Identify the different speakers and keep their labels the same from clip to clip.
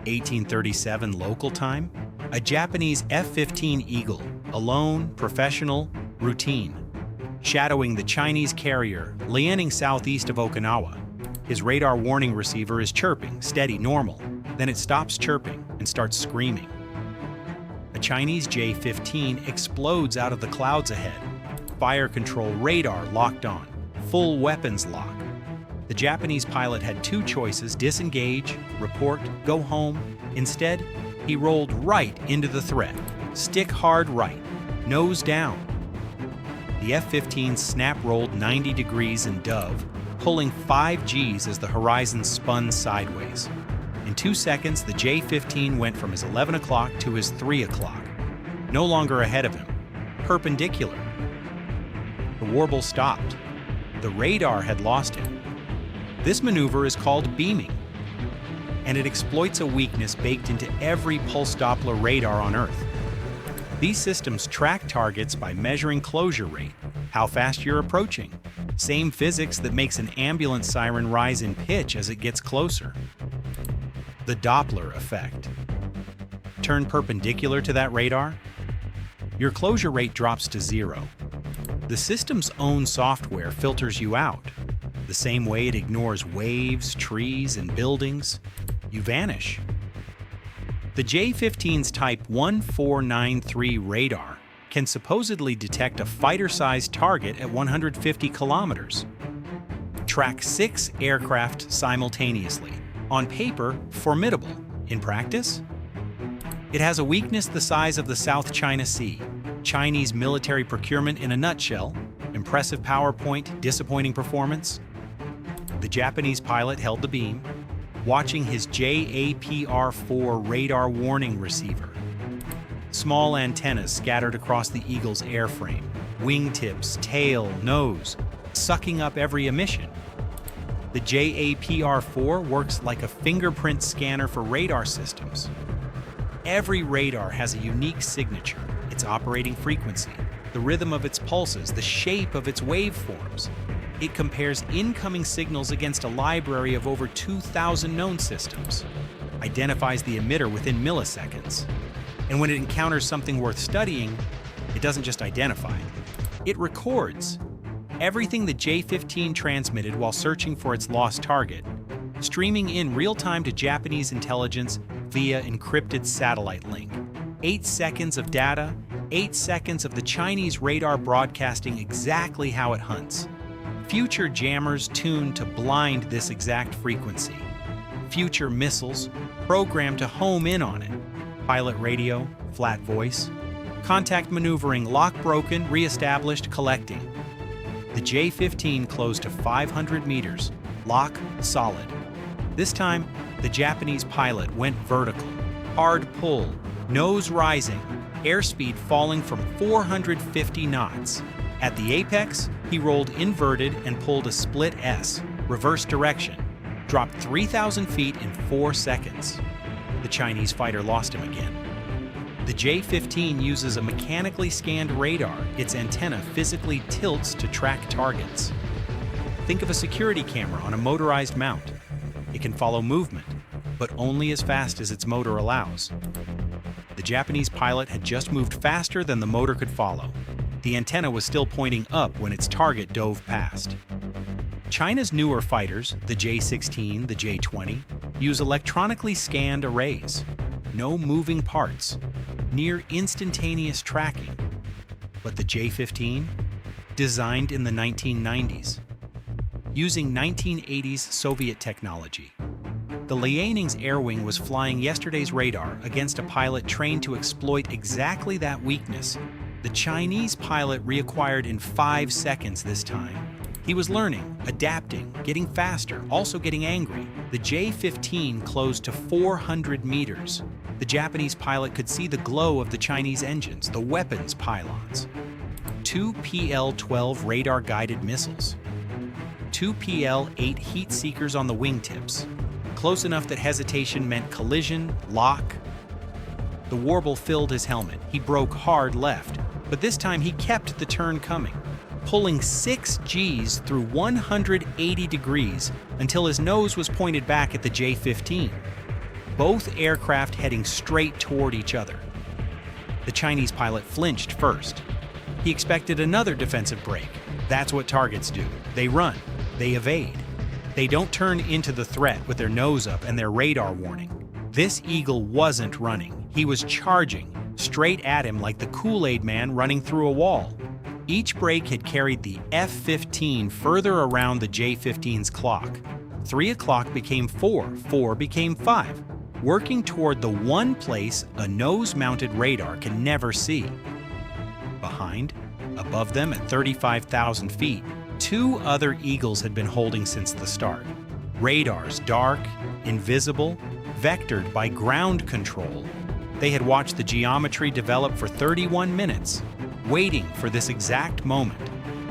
Speaker 1: 1837 local time, a Japanese F-15 Eagle, alone, professional, routine, shadowing the Chinese carrier Liaoning southeast of Okinawa. His radar warning receiver is chirping, steady, normal. Then it stops chirping and starts screaming. A Chinese J-15 explodes out of the clouds ahead. Fire control radar locked on, full weapons lock. The Japanese pilot had two choices: disengage, report, go home. Instead, he rolled right into the threat. Stick hard right, nose down. The F-15 snap-rolled 90 degrees in dove, pulling 5 Gs as the horizon spun sideways. In 2 seconds, the J-15 went from his 11 o'clock to his 3 o'clock. No longer ahead of him, perpendicular. The warble stopped. The radar had lost him. This maneuver is called beaming, and it exploits a weakness baked into every pulse Doppler radar on Earth. These systems track targets by measuring closure rate, how fast you're approaching. Same physics that makes an ambulance siren rise in pitch as it gets closer. The Doppler effect. Turn perpendicular to that radar, your closure rate drops to 0. The system's own software filters you out. The same way it ignores waves, trees, and buildings, you vanish. The J-15's Type 1493 radar can supposedly detect a fighter-sized target at 150 kilometers. Track 6 aircraft simultaneously. On paper, formidable. In practice? It has a weakness the size of the South China Sea. Chinese military procurement in a nutshell. Impressive PowerPoint, disappointing performance. The Japanese pilot held the beam, watching his JAPR-4 radar warning receiver. Small antennas scattered across the Eagle's airframe, wingtips, tail, nose, sucking up every emission. The JAPR-4 works like a fingerprint scanner for radar systems. Every radar has a unique signature: its operating frequency, the rhythm of its pulses, the shape of its waveforms. It compares incoming signals against a library of over 2,000 known systems, identifies the emitter within milliseconds, and when it encounters something worth studying, it doesn't just identify, it records everything the J-15 transmitted while searching for its lost target, streaming in real-time to Japanese intelligence via encrypted satellite link. 8 seconds of data, 8 seconds of the Chinese radar broadcasting exactly how it hunts. Future jammers tuned to blind this exact frequency. Future missiles programmed to home in on it. Pilot radio, flat voice. Contact maneuvering, lock broken, re-established, collecting. The J-15 closed to 500 meters, lock solid. This time, the Japanese pilot went vertical. Hard pull, nose rising, airspeed falling from 450 knots. At the apex, he rolled inverted and pulled a split S, reverse direction, dropped 3,000 feet in 4 seconds. The Chinese fighter lost him again. The J-15 uses a mechanically scanned radar. Its antenna physically tilts to track targets. Think of a security camera on a motorized mount. It can follow movement, but only as fast as its motor allows. The Japanese pilot had just moved faster than the motor could follow. The antenna was still pointing up when its target dove past. China's newer fighters, the J-16, the J-20, use electronically scanned arrays. No moving parts, near instantaneous tracking. But the J-15, designed in the 1990s, using 1980s Soviet technology. The Liaoning's air wing was flying yesterday's radar against a pilot trained to exploit exactly that weakness. The Chinese pilot reacquired in 5 seconds this time. He was learning, adapting, getting faster, also getting angry. The J-15 closed to 400 meters. The Japanese pilot could see the glow of the Chinese engines, the weapons pylons. 2 PL-12 radar-guided missiles. 2 PL-8 heat seekers on the wingtips. Close enough that hesitation meant collision, lock. The warble filled his helmet. He broke hard left, but this time he kept the turn coming, pulling 6 Gs through 180 degrees until his nose was pointed back at the J-15. both aircraft heading straight toward each other. The Chinese pilot flinched first. He expected another defensive break. That's what targets do. They run. They evade. They don't turn into the threat with their nose up and their radar warning. This eagle wasn't running. He was charging, straight at him like the Kool-Aid man running through a wall. Each break had carried the F-15 further around the J-15's clock. 3 o'clock became 4, 4 became 5, working toward the one place a nose-mounted radar can never see. Behind, above them at 35,000 feet, 2 other eagles had been holding since the start. Radars, dark, invisible, vectored by ground control. They had watched the geometry develop for 31 minutes, waiting for this exact moment.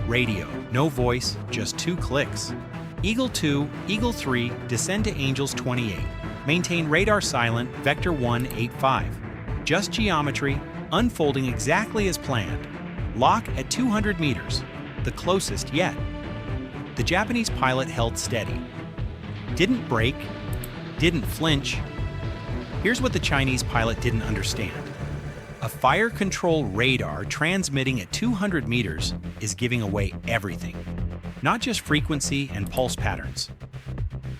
Speaker 1: Radio, no voice, just 2 clicks. Eagle 2, Eagle 3, descend to Angels 28. Maintain radar silent, Vector 185. Just geometry, unfolding exactly as planned. Lock at 200 meters, the closest yet. The Japanese pilot held steady. Didn't break, didn't flinch. Here's what the Chinese pilot didn't understand. A fire control radar transmitting at 200 meters is giving away everything, not just frequency and pulse patterns.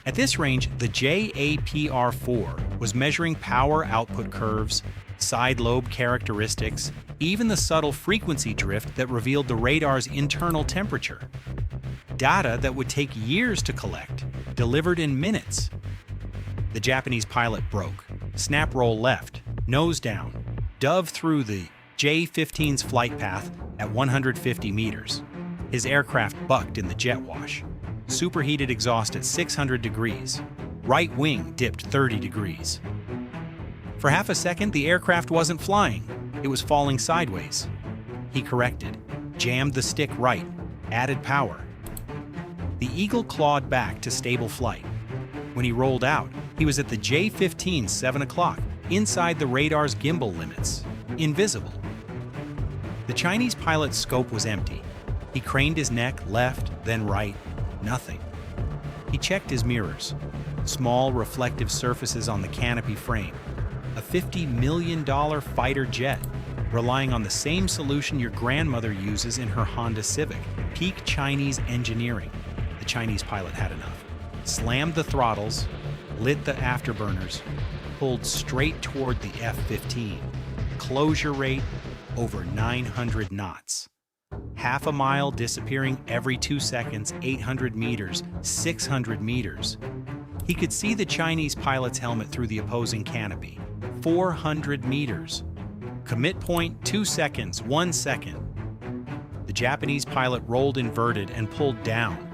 Speaker 1: At this range, the JAPR-4 was measuring power output curves, side lobe characteristics, even the subtle frequency drift that revealed the radar's internal temperature. Data that would take years to collect, delivered in minutes. The Japanese pilot broke, snap roll left, nose down, dove through the J-15's flight path at 150 meters. His aircraft bucked in the jet wash. Superheated exhaust at 600 degrees. Right wing dipped 30 degrees. For half a second, the aircraft wasn't flying. It was falling sideways. He corrected, jammed the stick right, added power. The Eagle clawed back to stable flight. When he rolled out, he was at the J-15's 7 o'clock, inside the radar's gimbal limits, invisible. The Chinese pilot's scope was empty. He craned his neck left, then right, nothing. He checked his mirrors, small reflective surfaces on the canopy frame. A $50 million fighter jet, relying on the same solution your grandmother uses in her Honda Civic. Peak Chinese engineering. The Chinese pilot had enough. Slammed the throttles, lit the afterburners, pulled straight toward the F-15. Closure rate over 900 knots. Half a mile disappearing every 2 seconds, 800 meters, 600 meters. He could see the Chinese pilot's helmet through the opposing canopy. 400 meters. Commit point 2 seconds, 1 second. The Japanese pilot rolled inverted and pulled down.